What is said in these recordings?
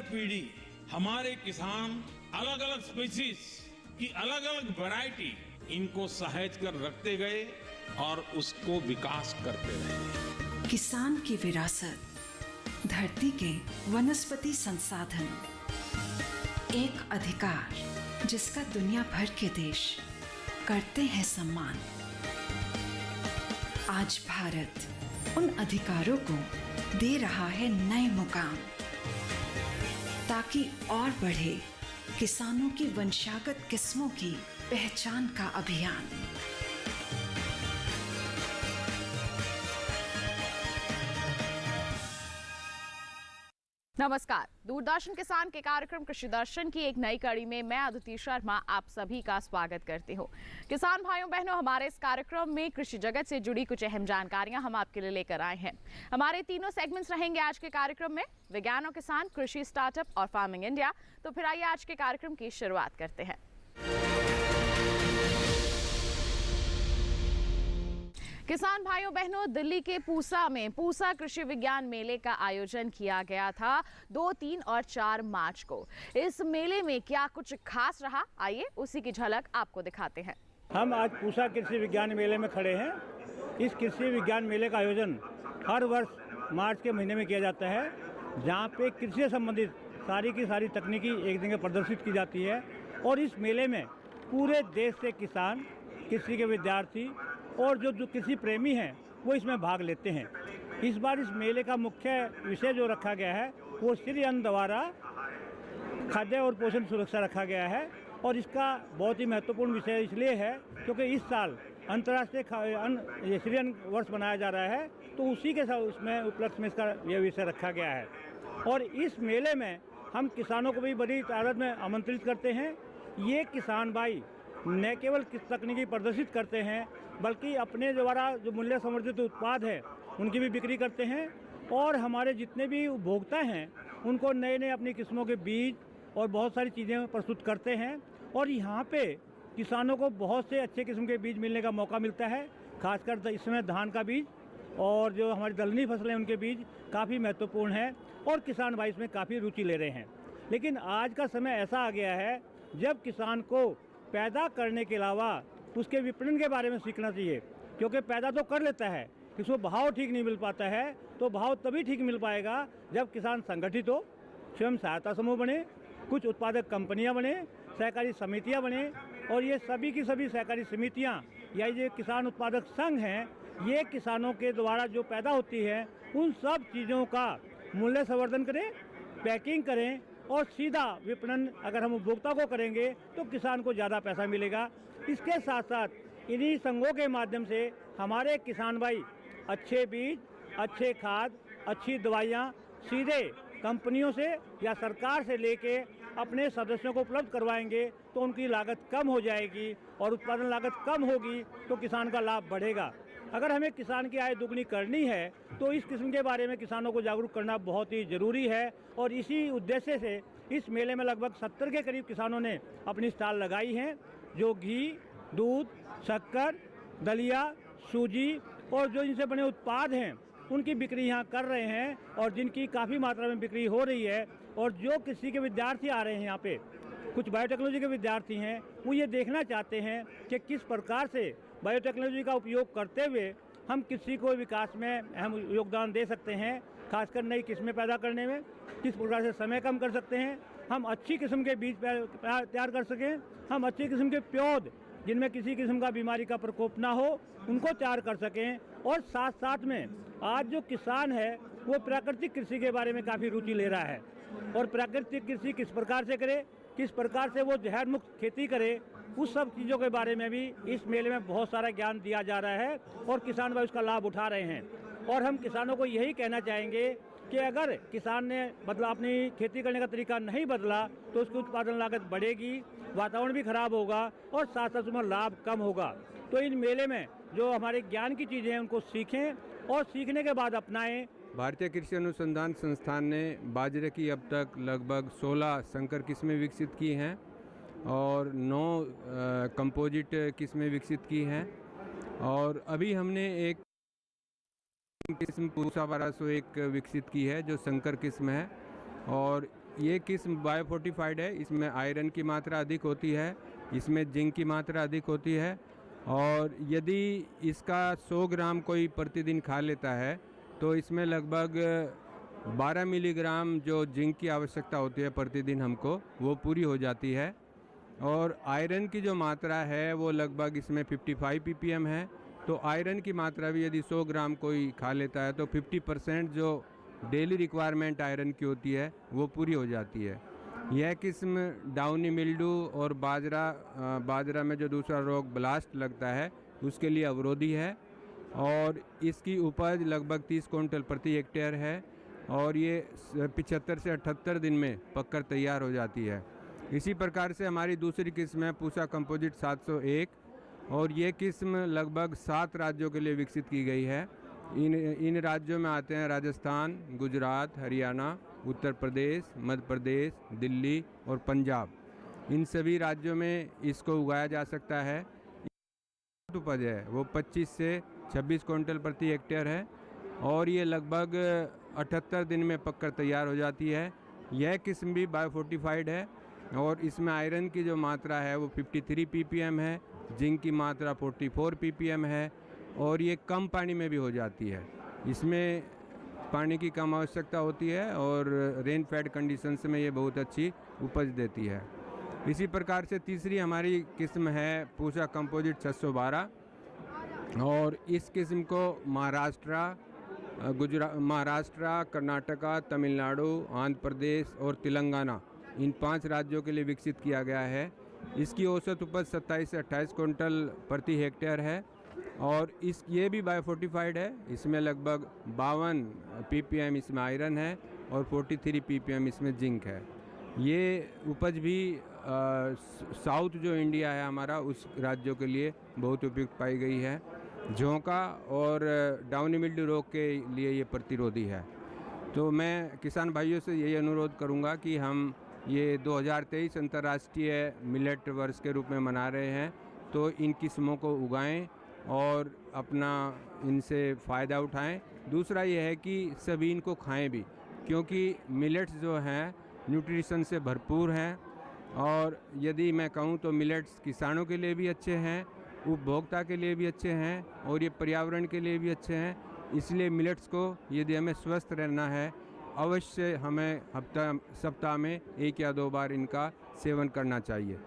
पीढ़ी हमारे किसान अलग अलग स्पीसीज की अलग अलग वैरायटी इनको सहेज कर रखते गए और उसको विकास करते रहे। किसान की विरासत, धरती के वनस्पति संसाधन, एक अधिकार जिसका दुनिया भर के देश करते हैं सम्मान। आज भारत उन अधिकारों को दे रहा है नए मुकाम, ताकि और बढ़े किसानों की वंशागत किस्मों की पहचान का अभियान। नमस्कार, दूरदर्शन किसान के कार्यक्रम कृषि दर्शन की एक नई कड़ी में मैं अदिति शर्मा आप सभी का स्वागत करती हूँ। किसान भाइयों बहनों, हमारे इस कार्यक्रम में कृषि जगत से जुड़ी कुछ अहम जानकारियां हम आपके लिए लेकर आए हैं। हमारे तीनों सेगमेंट्स रहेंगे आज के कार्यक्रम में, विज्ञान और किसान, कृषि स्टार्टअप और फार्मिंग इंडिया। तो फिर आइए आज के कार्यक्रम की शुरुआत करते हैं। किसान भाइयों बहनों, दिल्ली के पूसा में पूसा कृषि विज्ञान मेले का आयोजन किया गया था 2, 3 और 4 मार्च को। इस मेले में क्या कुछ खास रहा, आइए उसी की झलक आपको दिखाते हैं। हम आज पूसा कृषि विज्ञान मेले में खड़े हैं। इस कृषि विज्ञान मेले का आयोजन हर वर्ष मार्च के महीने में किया जाता है, जहाँ पे कृषि से संबंधित सारी की सारी तकनीकी एक जगह प्रदर्शित की जाती है। और इस मेले में पूरे देश से किसान, कृषि के विद्यार्थी और जो कृषि प्रेमी हैं वो इसमें भाग लेते हैं। इस बार इस मेले का मुख्य विषय जो रखा गया है वो श्री अन्न द्वारा खाद्य और पोषण सुरक्षा रखा गया है। और इसका बहुत ही महत्वपूर्ण विषय इसलिए है क्योंकि इस साल अंतर्राष्ट्रीय श्री अन्न वर्ष मनाया जा रहा है, तो उसी के साथ उसमें उपलक्ष्य में इसका यह विषय रखा गया है। और इस मेले में हम किसानों को भी बड़ी तादाद में आमंत्रित करते हैं। ये किसान भाई न केवल तकनीकी प्रदर्शित करते हैं, बल्कि अपने द्वारा जो मूल्य संवर्धित उत्पाद है उनकी भी बिक्री करते हैं। और हमारे जितने भी उपभोक्ता हैं उनको नए नए अपनी किस्मों के बीज और बहुत सारी चीज़ें प्रस्तुत करते हैं। और यहाँ पे किसानों को बहुत से अच्छे किस्म के बीज मिलने का मौका मिलता है। खासकर इसमें धान का बीज और जो हमारी दलहनी फसलें उनके बीज काफ़ी महत्वपूर्ण है और किसान भाई इसमें काफ़ी रुचि ले रहे हैं। लेकिन आज का समय ऐसा आ गया है जब किसान को पैदा करने के अलावा उसके विपणन के बारे में सीखना चाहिए, क्योंकि पैदा तो कर लेता है, इसको भाव ठीक नहीं मिल पाता है। तो भाव तभी ठीक मिल पाएगा जब किसान संगठित हो, स्वयं सहायता समूह बने, कुछ उत्पादक कंपनियां बने, सहकारी समितियां बने। और ये सभी की सभी सहकारी समितियां या ये किसान उत्पादक संघ हैं, ये किसानों के द्वारा जो पैदा होती है उन सब चीज़ों का मूल्य संवर्धन करें, पैकिंग करें और सीधा विपणन अगर हम उपभोक्ता को करेंगे तो किसान को ज़्यादा पैसा मिलेगा। इसके साथ साथ इन्हीं संघों के माध्यम से हमारे किसान भाई अच्छे बीज, अच्छे खाद, अच्छी दवाइयाँ सीधे कंपनियों से या सरकार से लेके अपने सदस्यों को उपलब्ध करवाएंगे, तो उनकी लागत कम हो जाएगी और उत्पादन लागत कम होगी तो किसान का लाभ बढ़ेगा। अगर हमें किसान की आय दुगनी करनी है तो इस किस्म के बारे में किसानों को जागरूक करना बहुत ही ज़रूरी है। और इसी उद्देश्य से इस मेले में लगभग 70 के करीब किसानों ने अपनी स्टॉल लगाई हैं, जो घी, दूध, शक्कर, दलिया, सूजी और जो इनसे बने उत्पाद हैं उनकी बिक्री यहाँ कर रहे हैं और जिनकी काफ़ी मात्रा में बिक्री हो रही है। और जो कृषि के विद्यार्थी आ रहे हैं यहाँ पे, कुछ बायोटेक्नोलॉजी के विद्यार्थी हैं, वो ये देखना चाहते हैं कि किस प्रकार से बायोटेक्नोलॉजी का उपयोग करते हुए हम कृषि को विकास में अहम योगदान दे सकते हैं। खासकर नई किस्में पैदा करने में किस प्रकार से समय कम कर सकते हैं, हम अच्छी किस्म के बीज तैयार कर सकें, हम अच्छी किस्म के पौध जिनमें किसी किस्म का बीमारी का प्रकोप ना हो उनको तैयार कर सकें। और साथ साथ में आज जो किसान है वो प्राकृतिक कृषि के बारे में काफ़ी रुचि ले रहा है। और प्राकृतिक कृषि किस प्रकार से करे, किस प्रकार से वो जहर मुक्त खेती करे, उस सब चीज़ों के बारे में भी इस मेले में बहुत सारा ज्ञान दिया जा रहा है और किसान भाई उसका लाभ उठा रहे हैं। और हम किसानों को यही कहना चाहेंगे कि अगर किसान ने अपनी खेती करने का तरीका नहीं बदला तो उसकी उत्पादन लागत बढ़ेगी, वातावरण भी खराब होगा और साथ साथ उसमें लाभ कम होगा। तो इन मेले में जो हमारे ज्ञान की चीज़ें हैं उनको सीखें और सीखने के बाद अपनाएं। भारतीय कृषि अनुसंधान संस्थान ने बाजरे की अब तक लगभग 16 संकर किस्में विकसित की हैं और 9 कंपोजिट किस्में विकसित की हैं। और अभी हमने एक किस्म पूसा 1201 विकसित की है जो संकर किस्म है। और ये किस्म बायोफोर्टिफाइड है, इसमें आयरन की मात्रा अधिक होती है, इसमें जिंक की मात्रा अधिक होती है और यदि इसका 100 ग्राम कोई प्रतिदिन खा लेता है तो इसमें लगभग 12 मिलीग्राम जो जिंक की आवश्यकता होती है प्रतिदिन हमको, वो पूरी हो जाती है। और आयरन की जो मात्रा है वो लगभग इसमें 55 ppm है। तो आयरन की मात्रा भी यदि 100 ग्राम कोई खा लेता है तो 50% जो डेली रिक्वायरमेंट आयरन की होती है वो पूरी हो जाती है। यह किस्म डाउनी मिल्डू और बाजरा में जो दूसरा रोग ब्लास्ट लगता है उसके लिए अवरोधी है और इसकी उपज लगभग 30 क्विंटल प्रति हेक्टेयर है और ये 75 से 78 दिन में पककर तैयार हो जाती है। इसी प्रकार से हमारी दूसरी किस्म है पूसा कंपोजिट 701 और ये किस्म लगभग 7 राज्यों के लिए विकसित की गई है। इन राज्यों में आते हैं राजस्थान, गुजरात, हरियाणा, उत्तर प्रदेश, मध्य प्रदेश, दिल्ली और पंजाब। इन सभी राज्यों में इसको उगाया जा सकता है। उपज है वो 25 से 26 क्विंटल प्रति हेक्टेयर है और ये लगभग 78 दिन में पककर तैयार हो जाती है। यह किस्म भी बायोफोर्टिफाइड है और इसमें आयरन की जो मात्रा है वो 53 ppm है, जिंक की मात्रा 44 ppm है और ये कम पानी में भी हो जाती है। इसमें पानी की कम आवश्यकता होती है और रेन फेड कंडीशंस में ये बहुत अच्छी उपज देती है। इसी प्रकार से तीसरी हमारी किस्म है पूसा कंपोजिट 612 और इस किस्म को महाराष्ट्र, कर्नाटका, तमिलनाडु, आंध्र प्रदेश और तेलंगाना इन 5 राज्यों के लिए विकसित किया गया है। इसकी औसत उपज 27 से 28 क्विंटल प्रति हेक्टेयर है और ये भी बायोफोर्टिफाइड है। इसमें लगभग 52 ppm इसमें आयरन है और 43 ppm इसमें जिंक है। ये उपज भी साउथ जो इंडिया है हमारा उस राज्यों के लिए बहुत उपयुक्त पाई गई है। झोंका और डाउनी मिल्ड्यू रोग के लिए ये प्रतिरोधी है। तो मैं किसान भाइयों से यही अनुरोध करूंगा कि हम ये 2023 अंतर्राष्ट्रीय मिलेट वर्ष के रूप में मना रहे हैं, तो इन किस्मों को उगाएं और अपना इनसे फ़ायदा उठाएं। दूसरा ये है कि सभी इनको खाएं भी, क्योंकि मिलेट्स जो हैं न्यूट्रिशन से भरपूर हैं और यदि मैं कहूँ तो मिलेट्स किसानों के लिए भी अच्छे हैं, उपभोक्ता के लिए भी अच्छे हैं और ये पर्यावरण के लिए भी अच्छे हैं। इसलिए मिलेट्स को यदि हमें स्वस्थ रहना है अवश्य हमें सप्ताह में 1 या 2 बार इनका सेवन करना चाहिए।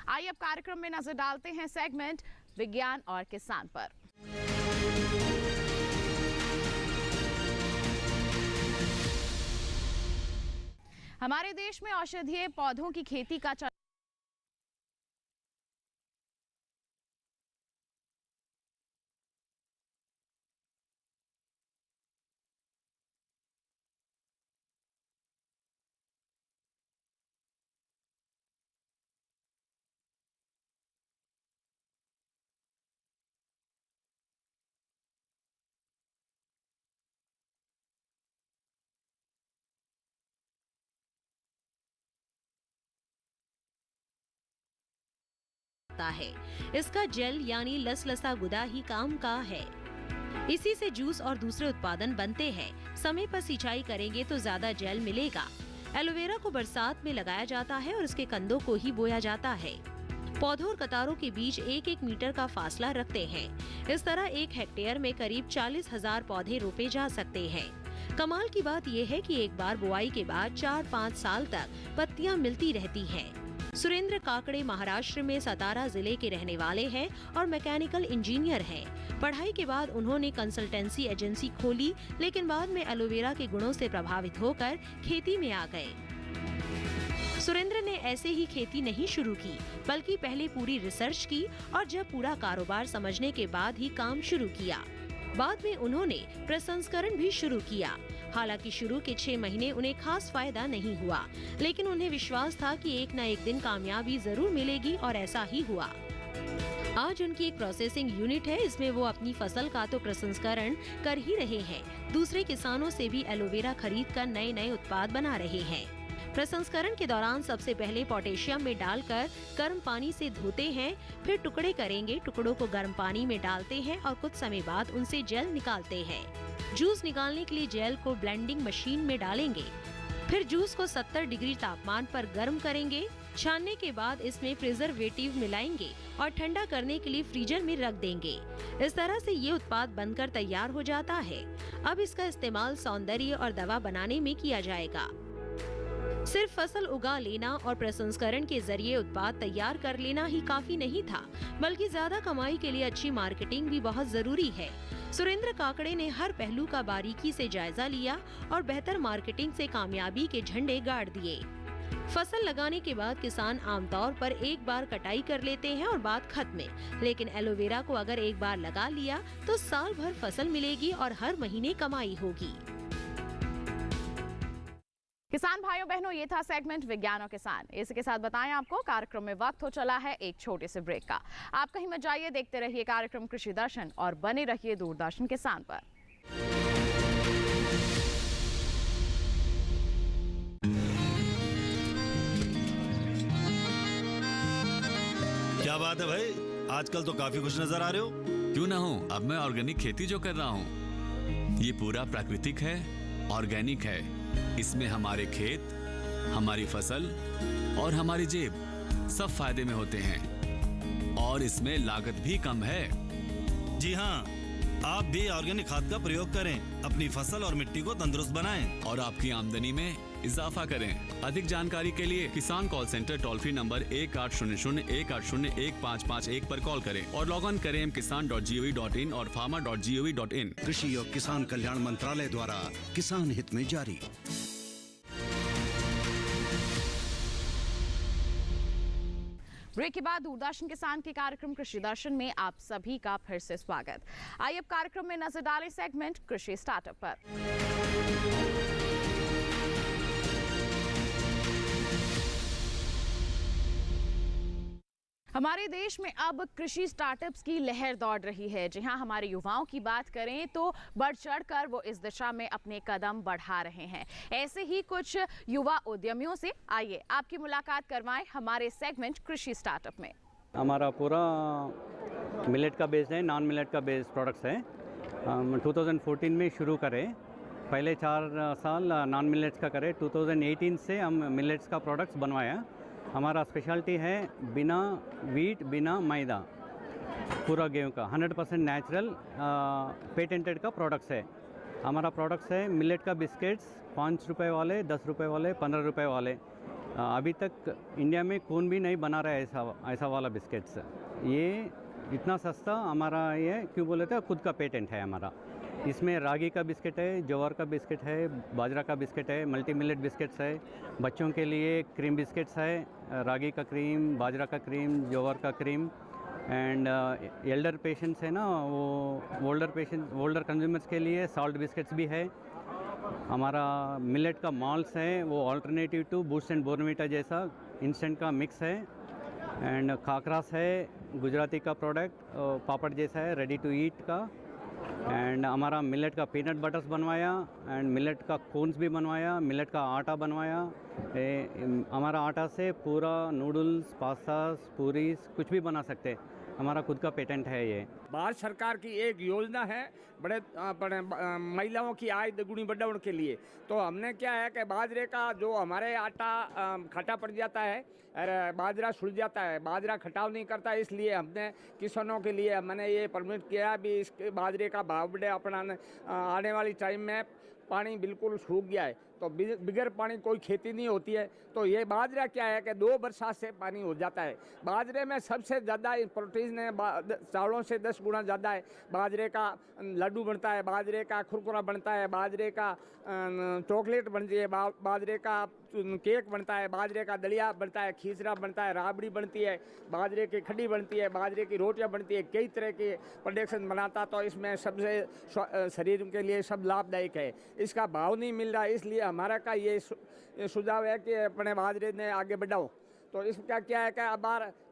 आइए अब कार्यक्रम में नजर डालते हैं सेगमेंट विज्ञान और किसान पर। हमारे देश में औषधीय पौधों की खेती का है। इसका जेल यानी लसलसा गुदा ही काम का है। इसी से जूस और दूसरे उत्पादन बनते हैं। समय पर सिंचाई करेंगे तो ज्यादा जेल मिलेगा। एलोवेरा को बरसात में लगाया जाता है और इसके कंदों को ही बोया जाता है। पौधों और कतारों के बीच 1-1 मीटर का फासला रखते हैं। इस तरह 1 हेक्टेयर में करीब 40,000 पौधे रोपे जा सकते हैं। कमाल की बात यह है कि एक बार बुआई के बाद 4-5 साल तक पत्तियां मिलती रहती हैं। सुरेंद्र काकड़े महाराष्ट्र में सतारा जिले के रहने वाले हैं और मैकेनिकल इंजीनियर हैं। पढ़ाई के बाद उन्होंने कंसल्टेंसी एजेंसी खोली, लेकिन बाद में एलोवेरा के गुणों से प्रभावित होकर खेती में आ गए। सुरेंद्र ने ऐसे ही खेती नहीं शुरू की, बल्कि पहले पूरी रिसर्च की और जब पूरा कारोबार समझने के बाद ही काम शुरू किया। बाद में उन्होंने प्रसंस्करण भी शुरू किया। हालांकि शुरू के 6 महीने उन्हें खास फायदा नहीं हुआ, लेकिन उन्हें विश्वास था कि एक न एक दिन कामयाबी जरूर मिलेगी और ऐसा ही हुआ। आज उनकी एक प्रोसेसिंग यूनिट है। इसमें वो अपनी फसल का तो प्रसंस्करण कर ही रहे हैं, दूसरे किसानों से भी एलोवेरा खरीद कर नए उत्पाद बना रहे हैं। प्रसंस्करण के दौरान सबसे पहले पोटेशियम में डालकर गर्म पानी से धोते हैं, फिर टुकड़े करेंगे, टुकड़ों को गर्म पानी में डालते हैं और कुछ समय बाद उनसे जेल निकालते हैं। जूस निकालने के लिए जेल को ब्लेंडिंग मशीन में डालेंगे। फिर जूस को 70 डिग्री तापमान पर गर्म करेंगे। छानने के बाद इसमें प्रिजर्वेटिव मिलाएंगे और ठंडा करने के लिए फ्रीजर में रख देंगे। इस तरह से ये उत्पाद बनकर तैयार हो जाता है। अब इसका इस्तेमाल सौंदर्य और दवा बनाने में किया जाएगा। सिर्फ फसल उगा लेना और प्रसंस्करण के जरिए उत्पाद तैयार कर लेना ही काफी नहीं था, बल्कि ज्यादा कमाई के लिए अच्छी मार्केटिंग भी बहुत जरूरी है। सुरेंद्र काकड़े ने हर पहलू का बारीकी से जायजा लिया और बेहतर मार्केटिंग से कामयाबी के झंडे गाड़ दिए। फसल लगाने के बाद किसान आमतौर पर एक बार कटाई कर लेते हैं और बात खत्म है, लेकिन एलोवेरा को अगर एक बार लगा लिया तो साल भर फसल मिलेगी और हर महीने कमाई होगी। किसान भाइयों बहनों, ये था सेगमेंट विज्ञान और किसान। इसी के साथ बताएं आपको कार्यक्रम में वक्त हो चला है एक छोटे से ब्रेक का। आप कहीं मत जाइए, देखते रहिए कार्यक्रम कृषि दर्शन और बने रहिए दूरदर्शन किसान पर। क्या बात है भाई, आजकल तो काफी खुश नजर आ रहे हो। क्यों ना हो, अब मैं ऑर्गेनिक खेती जो कर रहा हूँ ये पूरा प्राकृतिक है, ऑर्गेनिक है। इसमें हमारे खेत, हमारी फसल और हमारी जेब सब फायदे में होते हैं और इसमें लागत भी कम है। जी हाँ, आप भी ऑर्गेनिक खाद का प्रयोग करें, अपनी फसल और मिट्टी को तंदुरुस्त बनाएं और आपकी आमदनी में इजाफा करें। अधिक जानकारी के लिए किसान call centre toll free number 1800-180-1551 पर कॉल करें और लॉग ऑन करें kisan.gov.in और farmer.gov.in। कृषि और किसान कल्याण मंत्रालय द्वारा किसान हित में जारी। ब्रेक के बाद दूरदर्शन किसान के कार्यक्रम कृषि दर्शन में आप सभी का फिर से स्वागत। आइए अब कार्यक्रम में नजर डालें सेगमेंट कृषि स्टार्टअप पर। हमारे देश में अब कृषि स्टार्टअप्स की लहर दौड़ रही है। जी हाँ, हमारे युवाओं की बात करें तो बढ़ चढ़कर वो इस दिशा में अपने कदम बढ़ा रहे हैं। ऐसे ही कुछ युवा उद्यमियों से आइए आपकी मुलाकात करवाएं हमारे सेगमेंट कृषि स्टार्टअप में। हमारा पूरा मिलेट का बेस्ड है, नॉन मिलेट का बेस्ड प्रोडक्ट्स है। हम 2014 में शुरू करें, पहले 4 साल नॉन मिलेट्स का करें। 2018 से हम मिलेट्स का प्रोडक्ट्स बनवाया। हमारा स्पेशलिटी है बिना वीट, बिना मैदा, पूरा गेहूं का 100% नेचुरल पेटेंटेड का प्रोडक्ट्स है। हमारा प्रोडक्ट्स है मिलेट का बिस्किट्स, 5 रुपए वाले, 10 रुपए वाले, 15 रुपए वाले। अभी तक इंडिया में कौन भी नहीं बना रहा है ऐसा वाला बिस्किट्स। ये इतना सस्ता हमारा ये क्यों बोले थे, खुद का पेटेंट है हमारा। इसमें रागी का बिस्किट है, ज्वार का बिस्किट है, बाजरा का बिस्किट है, मल्टी मिलेट बिस्किट्स है। बच्चों के लिए क्रीम बिस्किट्स है, रागी का क्रीम, बाजरा का क्रीम, ज्वार का क्रीम। एंड एल्डर पेशेंट्स है ना, वो ओल्डर कंज्यूमर्स के लिए सॉल्ट बिस्किट्स भी है। हमारा मिलेट का मॉल्स है, वो alternative to Boost and Bournvita जैसा इंस्टेंट का मिक्स है। एंड खाकरास है, गुजराती का प्रोडक्ट, पापड़ जैसा है, रेडी टू ईट का। एंड हमारा मिलेट का पीनट बटर्स बनवाया एंड मिलेट का कोन्स भी बनवाया, मिलेट का आटा बनवाया। हमारा आटा से पूरा नूडल्स, पास्तास, पूरीज कुछ भी बना सकते हैं। हमारा खुद का पेटेंट है ये। भारत सरकार की एक योजना है बड़े महिलाओं की आय दोगुनी बढ़ाने के लिए। तो हमने क्या है कि बाजरे का जो हमारे आटा खट्टा पड़ जाता है और बाजरा सुल जाता है, बाजरा खटाव नहीं करता, इसलिए हमने किसानों के लिए मैंने ये परमिट किया भी इसके बाजरे का भाव बढ़े। अपना आने वाली टाइम में पानी बिल्कुल सूख गया है तो बिगर पानी कोई खेती नहीं होती है। तो ये बाजरा क्या है कि 2 बरसात से पानी हो जाता है। बाजरे में सबसे ज़्यादा प्रोटीन है, चावलों से 10 गुना ज़्यादा है। बाजरे का लड्डू बनता है, बाजरे का खुरकुरा बनता है, बाजरे का चॉकलेट बनती है, बाजरे का केक बनता है, बाजरे का दलिया बनता है, खीसरा बनता है, राबड़ी बनती है, बाजरे की खड्डी बनती है, बाजरे की रोटियां बनती है, कई तरह के प्रोडक्शन बनाता। तो इसमें सबसे शरीर के लिए सब लाभदायक है। इसका भाव नहीं मिल रहा, इसलिए हमारा का ये सुझाव है कि अपने बाजरे ने आगे बढ़ाओ। तो इसका क्या है कि अब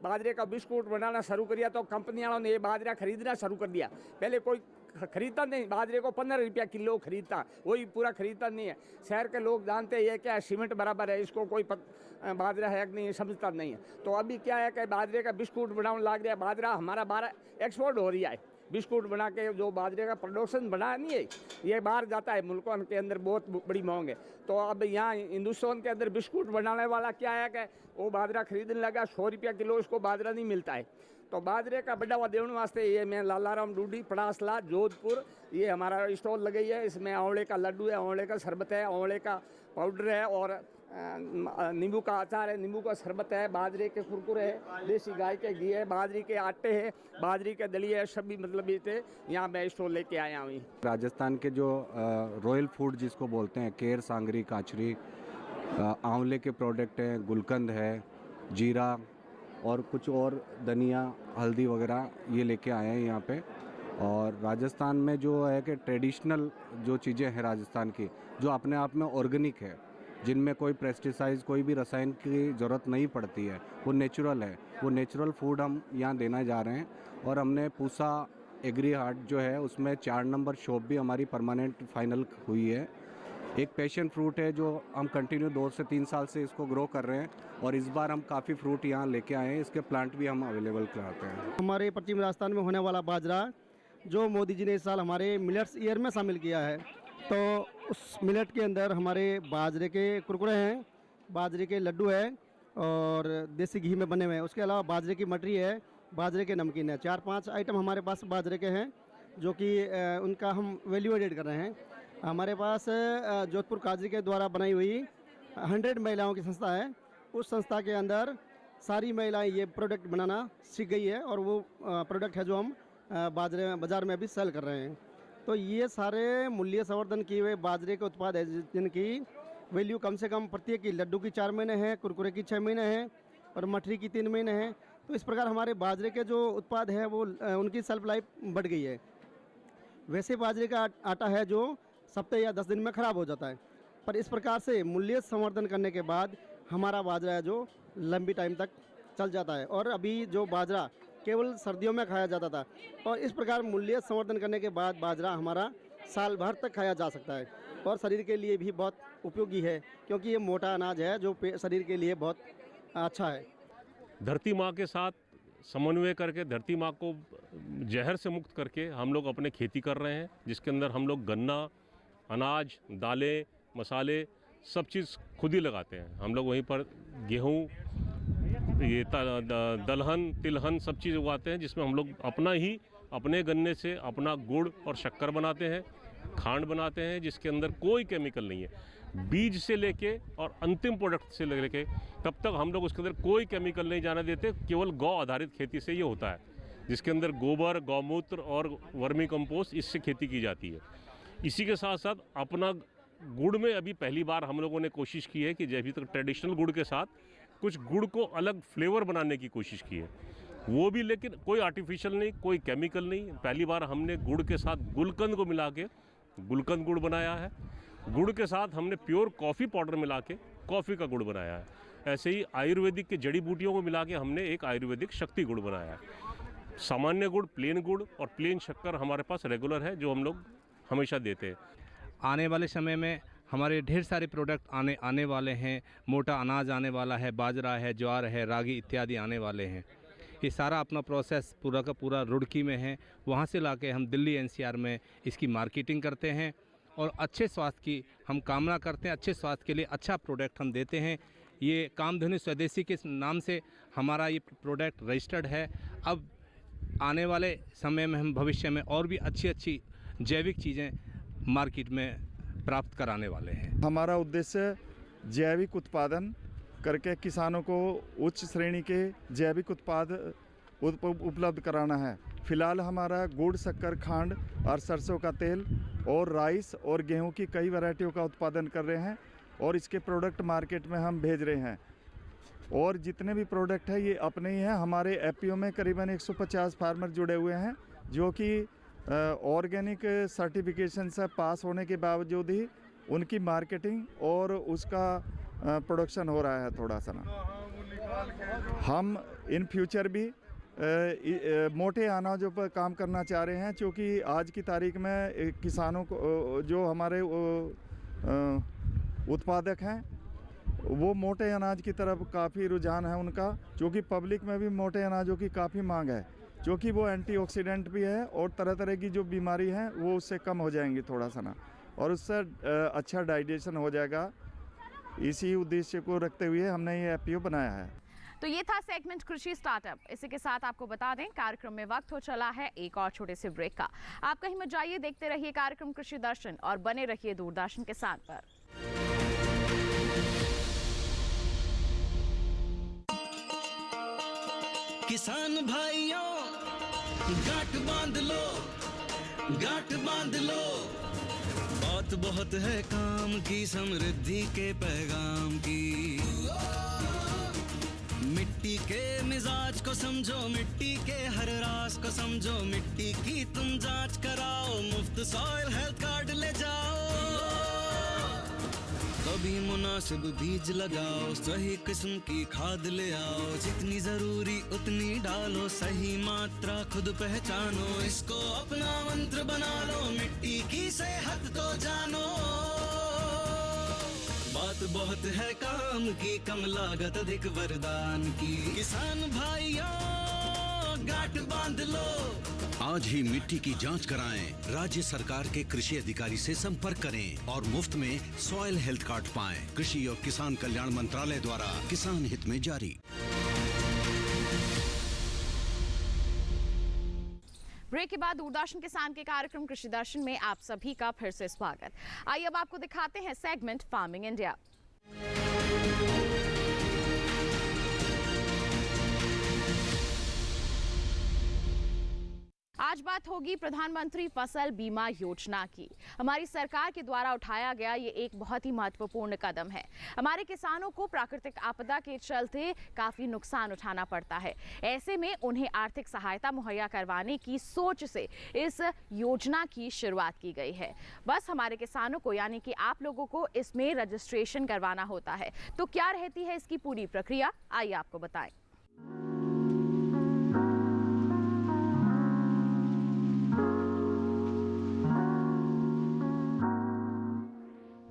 बाजरे का बिस्कुट बनाना शुरू किया तो कंपनी वालों ने ये बाजरा खरीदना शुरू कर दिया। पहले कोई खरीदता नहीं, बाजरे को 15 रुपया किलो खरीदता, वही पूरा खरीदता नहीं है। शहर के लोग जानते हैं क्या सीमेंट बराबर है, इसको कोई बाजरा है कि नहीं समझता नहीं है। तो अभी क्या है कि बाजरे का बिस्कुट बनाने लग गया। बाजरा हमारा 12 एक्सपोर्ट हो रही है, बिस्कुट बना के जो बाजरे का प्रोडक्शन बना नहीं है, ये बाहर जाता है, मुल्कों के अंदर बहुत बड़ी मांग है। तो अब यहाँ हिंदुस्तान के अंदर बिस्कुट बनाने वाला क्या है कि वो बाजरा खरीदने लगा, 100 रुपया किलो उसको बाजरा नहीं मिलता है। तो बाजरे का बढ़ावा देने वास्ते ये मैं लालाराम डूडी पड़ासला जोधपुर ये हमारा स्टॉल लगाई है। इसमें आंवले का लड्डू है, आंवले का शरबत है, आंवले का पाउडर है और नींबू का अचार है, नींबू का शरबत है, बाजरे के कुरकुरे है, देसी गाय के घी है, बाजरे के आटे है, बाजरे के दलिया है, सभी मतलब ये थे। यहाँ मैं स्टॉल लेके आया हूँ। राजस्थान के जो रॉयल फूड जिसको बोलते हैं, केर, सांगरी, काचरी, आंवले के प्रोडक्ट हैं, गुलकंद है, जीरा और कुछ और धनिया, हल्दी वगैरह ये लेके आए हैं यहाँ पे। और राजस्थान में जो है कि ट्रेडिशनल जो चीज़ें हैं राजस्थान की, जो अपने आप में ऑर्गेनिक है, जिनमें कोई पेस्टिसाइड, कोई भी रसायन की ज़रूरत नहीं पड़ती है, वो नेचुरल है, वो नेचुरल फूड हम यहाँ देना जा रहे हैं। और हमने पूसा एग्री हाट जो है उसमें 4 नंबर शॉप भी हमारी परमानेंट फाइनल हुई है। एक पैशन फ्रूट है जो हम कंटिन्यू 2 से 3 साल से इसको ग्रो कर रहे हैं और इस बार हम काफ़ी फ्रूट यहाँ लेके आए हैं, इसके प्लांट भी हम अवेलेबल कराते हैं। हमारे पश्चिम राजस्थान में होने वाला बाजरा जो मोदी जी ने इस साल हमारे मिलेट्स ईयर में शामिल किया है, तो उस मिलेट के अंदर हमारे बाजरे के कुरकुरे हैं, बाजरे के लड्डू है और देसी घी में बने हुए हैं। उसके अलावा बाजरे की मटरी है, बाजरे के नमकीन है। 4-5 आइटम हमारे पास बाजरे के हैं जो कि उनका हम वैल्यू एडेड कर रहे हैं। हमारे पास जोधपुर काजरी के द्वारा बनाई हुई 100 महिलाओं की संस्था है। उस संस्था के अंदर सारी महिलाएं ये प्रोडक्ट बनाना सीख गई है और वो प्रोडक्ट है जो हम बाज़ार में अभी सेल कर रहे हैं। तो ये सारे मूल्य संवर्धन किए हुए बाजरे के उत्पाद है जिनकी वैल्यू कम से कम प्रत्येक की लड्डू की 4 महीने है, कुरकुरे की 6 महीने है और मठरी की 3 महीने है। तो इस प्रकार हमारे बाजरे के जो उत्पाद है वो उनकी सेल्फ लाइफ बढ़ गई है। वैसे बाजरे का आटा है जो हफ्ते या 10 दिन में ख़राब हो जाता है, पर इस प्रकार से मूल्य संवर्धन करने के बाद हमारा बाजरा है जो लंबी टाइम तक चल जाता है। और अभी जो बाजरा केवल सर्दियों में खाया जाता था और इस प्रकार मूल्य संवर्धन करने के बाद बाजरा हमारा साल भर तक खाया जा सकता है और शरीर के लिए भी बहुत उपयोगी है क्योंकि ये मोटा अनाज है जो शरीर के लिए बहुत अच्छा है। धरती माँ के साथ समन्वय करके धरती माँ को जहर से मुक्त करके हम लोग अपने खेती कर रहे हैं, जिसके अंदर हम लोग गन्ना, अनाज, दालें, मसाले सब चीज़ खुद ही लगाते हैं। हम लोग वहीं पर गेहूँ, ये दलहन, तिलहन सब चीज़ उगाते हैं, जिसमें हम लोग अपने गन्ने से अपना गुड़ और शक्कर बनाते हैं, खांड बनाते हैं, जिसके अंदर कोई केमिकल नहीं है। बीज से लेके और अंतिम प्रोडक्ट से लेके तब तक हम लोग उसके अंदर कोई केमिकल नहीं जाने देते। केवल गौ आधारित खेती से ये होता है, जिसके अंदर गोबर, गौमूत्र और वर्मी कंपोस्ट इससे खेती की जाती है। इसी के साथ साथ अपना गुड़ में अभी पहली बार हम लोगों ने कोशिश की है कि जैसे तक ट्रेडिशनल गुड़ के साथ कुछ गुड़ को अलग फ्लेवर बनाने की कोशिश की है, वो भी लेकिन कोई आर्टिफिशियल नहीं, कोई केमिकल नहीं। पहली बार हमने गुड़ के साथ गुलकंद को मिला के गुलकंद गुड़ बनाया है। गुड़ के साथ हमने प्योर कॉफ़ी पाउडर मिला के कॉफ़ी का गुड़ बनाया है। ऐसे ही आयुर्वेदिक के जड़ी बूटियों को मिला के हमने एक आयुर्वेदिक शक्ति गुड़ बनाया है। सामान्य गुड़, प्लेन गुड़ और प्लेन शक्कर हमारे पास रेगुलर है जो हम लोग हमेशा देते हैं। आने वाले समय में हमारे ढेर सारे प्रोडक्ट आने वाले हैं। मोटा अनाज आने वाला है, बाजरा है, ज्वार है, रागी इत्यादि आने वाले हैं। ये सारा अपना प्रोसेस पूरा का पूरा रुड़की में है। वहाँ से लाके हम दिल्ली एनसीआर में इसकी मार्केटिंग करते हैं और अच्छे स्वास्थ्य की हम कामना करते हैं। अच्छे स्वास्थ्य के लिए अच्छा प्रोडक्ट हम देते हैं। ये कामधेनु स्वदेशी के नाम से हमारा ये प्रोडक्ट रजिस्टर्ड है। अब आने वाले समय में हम भविष्य में और भी अच्छी जैविक चीज़ें मार्केट में प्राप्त कराने वाले हैं। हमारा उद्देश्य जैविक उत्पादन करके किसानों को उच्च श्रेणी के जैविक उत्पाद उपलब्ध कराना है। फिलहाल हमारा गुड़, शक्कर, खांड और सरसों का तेल और राइस और गेहूं की कई वैरायटियों का उत्पादन कर रहे हैं और इसके प्रोडक्ट मार्केट में हम भेज रहे हैं। और जितने भी प्रोडक्ट हैं ये अपने ही हैं। हमारे एफपीओ में करीबन 150 फार्मर जुड़े हुए हैं जो कि ऑर्गेनिक सर्टिफिकेशन से पास होने के बावजूद ही उनकी मार्केटिंग और उसका प्रोडक्शन हो रहा है थोड़ा सा ना। हम इन फ्यूचर भी मोटे अनाजों पर काम करना चाह रहे हैं, क्योंकि आज की तारीख में किसानों को जो हमारे उत्पादक हैं वो मोटे अनाज की तरफ काफ़ी रुझान है उनका, क्योंकि पब्लिक में भी मोटे अनाजों की काफ़ी मांग है। जो कि वो एंटीऑक्सीडेंट भी है और तरह तरह की जो बीमारी है वो उससे कम हो जाएंगी थोड़ा सा ना, और उससे अच्छा डाइजेशन हो जाएगा। इसी उद्देश्य को रखते हुए हमने ये एपीओ बनाया है। तो ये था सेगमेंट कृषि स्टार्टअप। इसी के साथ आपको बता दें कार्यक्रम में वक्त हो चला है एक और छोटे से ब्रेक का। आप कहीं मत जाइए, देखते रहिए कार्यक्रम कृषि दर्शन और बने रहिए दूरदर्शन किसान पर। किसान भाइयों गांठ बांध लो, गांठ बांध लो, बात बहुत है काम की, समृद्धि के पैगाम की। मिट्टी के मिजाज को समझो, मिट्टी के हर राज को समझो, मिट्टी की तुम जांच कराओ, मुफ्त सॉइल हेल्थ कार्ड ले जाओ। कभी मुनासिब बीज लगाओ, सही किस्म की खाद ले आओ, जितनी जरूरी उतनी डालो, सही मात्रा खुद पहचानो, इसको अपना मंत्र बना लो, मिट्टी की सेहत तो जानो। बात बहुत है काम की, कम लागत अधिक वरदान की, किसान भाइयों गांठ बांध लो। आज ही मिट्टी की जांच कराएं, राज्य सरकार के कृषि अधिकारी से संपर्क करें और मुफ्त में सॉइल हेल्थ कार्ड पाएं। कृषि और किसान कल्याण मंत्रालय द्वारा किसान हित में जारी। ब्रेक के बाद दूरदर्शन किसान के कार्यक्रम कृषि दर्शन में आप सभी का फिर से स्वागत। आइए अब आपको दिखाते हैं सेगमेंट फार्मिंग इंडिया। आज बात होगी प्रधानमंत्री फसल बीमा योजना की। हमारी सरकार के द्वारा उठाया गया ये एक बहुत ही महत्वपूर्ण कदम है। हमारे किसानों को प्राकृतिक आपदा के चलते काफी नुकसान उठाना पड़ता है। ऐसे में उन्हें आर्थिक सहायता मुहैया करवाने की सोच से इस योजना की शुरुआत की गई है। बस हमारे किसानों को यानी कि आप लोगों को इसमें रजिस्ट्रेशन करवाना होता है। तो क्या रहती है इसकी पूरी प्रक्रिया, आइए आपको बताएं।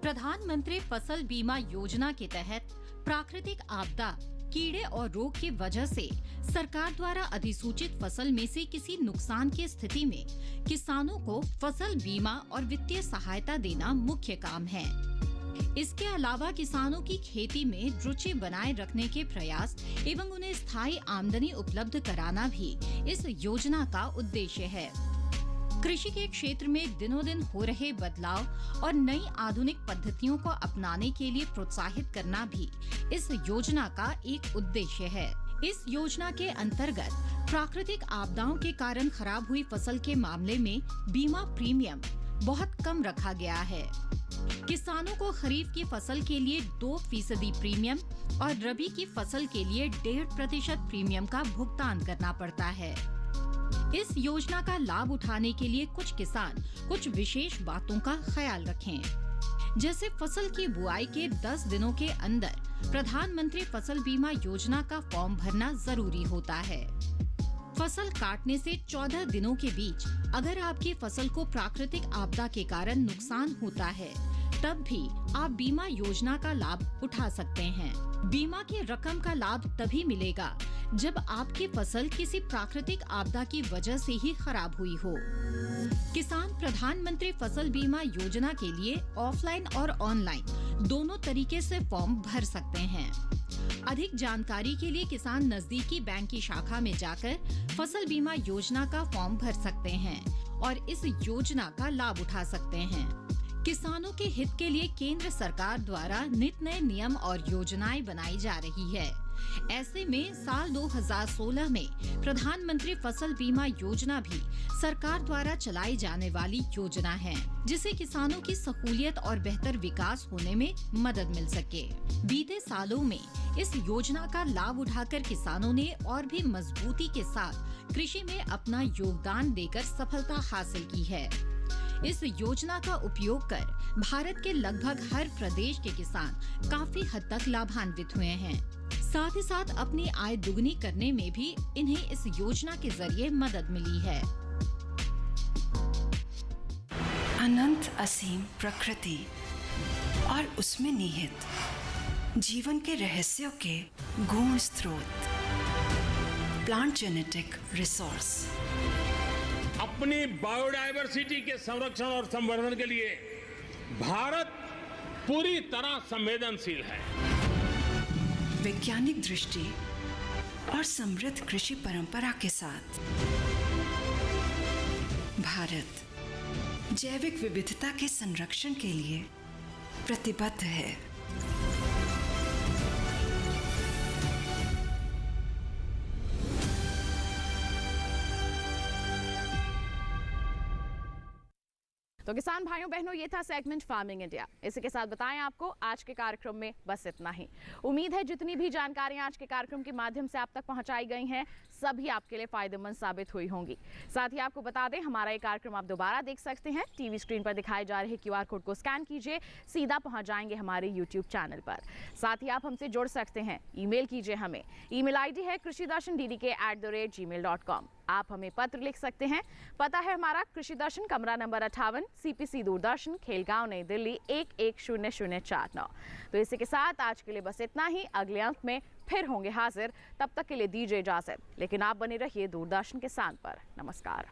प्रधानमंत्री फसल बीमा योजना के तहत प्राकृतिक आपदा, कीड़े और रोग की वजह से सरकार द्वारा अधिसूचित फसल में से किसी नुकसान की स्थिति में किसानों को फसल बीमा और वित्तीय सहायता देना मुख्य काम है। इसके अलावा किसानों की खेती में रुचि बनाए रखने के प्रयास एवं उन्हें स्थायी आमदनी उपलब्ध कराना भी इस योजना का उद्देश्य है। कृषि के क्षेत्र में दिनों दिन हो रहे बदलाव और नई आधुनिक पद्धतियों को अपनाने के लिए प्रोत्साहित करना भी इस योजना का एक उद्देश्य है। इस योजना के अंतर्गत प्राकृतिक आपदाओं के कारण खराब हुई फसल के मामले में बीमा प्रीमियम बहुत कम रखा गया है। किसानों को खरीफ की फसल के लिए 2% प्रीमियम और रबी की फसल के लिए 1.5% प्रीमियम का भुगतान करना पड़ता है। इस योजना का लाभ उठाने के लिए कुछ किसान कुछ विशेष बातों का ख्याल रखें। जैसे फसल की बुआई के 10 दिनों के अंदर प्रधानमंत्री फसल बीमा योजना का फॉर्म भरना जरूरी होता है। फसल काटने से 14 दिनों के बीच अगर आपकी फसल को प्राकृतिक आपदा के कारण नुकसान होता है, तब भी आप बीमा योजना का लाभ उठा सकते हैं। बीमा की रकम का लाभ तभी मिलेगा जब आपकी फसल किसी प्राकृतिक आपदा की वजह से ही खराब हुई हो। किसान प्रधानमंत्री फसल बीमा योजना के लिए ऑफलाइन और ऑनलाइन दोनों तरीके से फॉर्म भर सकते हैं। अधिक जानकारी के लिए किसान नजदीकी बैंक की शाखा में जाकर फसल बीमा योजना का फॉर्म भर सकते हैं और इस योजना का लाभ उठा सकते हैं। किसानों के हित के लिए केंद्र सरकार द्वारा नित नए नियम और योजनाएं बनाई जा रही है। ऐसे में साल 2016 में प्रधानमंत्री फसल बीमा योजना भी सरकार द्वारा चलाई जाने वाली योजना है, जिससे किसानों की सहूलियत और बेहतर विकास होने में मदद मिल सके। बीते सालों में इस योजना का लाभ उठाकर किसानों ने और भी मजबूती के साथ कृषि में अपना योगदान देकर सफलता हासिल की है। इस योजना का उपयोग कर भारत के लगभग हर प्रदेश के किसान काफी हद तक लाभान्वित हुए हैं। साथ ही साथ अपनी आय दुगनी करने में भी इन्हें इस योजना के जरिए मदद मिली है। अनंत असीम प्रकृति और उसमें निहित जीवन के रहस्यों के गूढ़ स्रोत, प्लांट जेनेटिक रिसोर्स। अपनी बायोडायवर्सिटी के संरक्षण और संवर्धन के लिए भारत पूरी तरह संवेदनशील है। वैज्ञानिक दृष्टि और समृद्ध कृषि परंपरा के साथ भारत जैविक विविधता के संरक्षण के लिए प्रतिबद्ध है। तो किसान भाइयों बहनों, ये था सेगमेंट फार्मिंग इंडिया। इसी के साथ बताएं आपको आज के कार्यक्रम में बस इतना ही। उम्मीद है जितनी भी जानकारियां आज के कार्यक्रम के माध्यम से आप तक पहुंचाई गई हैं सभी आपके लिए फायदेमंद साबित हुई होंगी। साथ ही आपको बता दें हमारा ये कार्यक्रम आप दोबारा देख सकते हैं। टीवी स्क्रीन पर दिखाए जा रहे QR कोड को स्कैन कीजिए, सीधा पहुंच जाएंगे हमारे YouTube चैनल पर। साथ ही आप हमसे जुड़ सकते हैं, ईमेल कीजिए हमें। ईमेल ID है krishidarshanddd@gmail.com। आप हमें पत्र लिख सकते हैं। पता है हमारा कृषि दर्शन, कमरा नंबर 58, CPC दूरदर्शन, खेलगांव, नई दिल्ली 110049। तो इसी के साथ आज के लिए बस इतना ही। अगले अंक में फिर होंगे हाजिर, तब तक के लिए दीजिए इजाजत, लेकिन आप बने रहिए दूरदर्शन किसान पर। नमस्कार।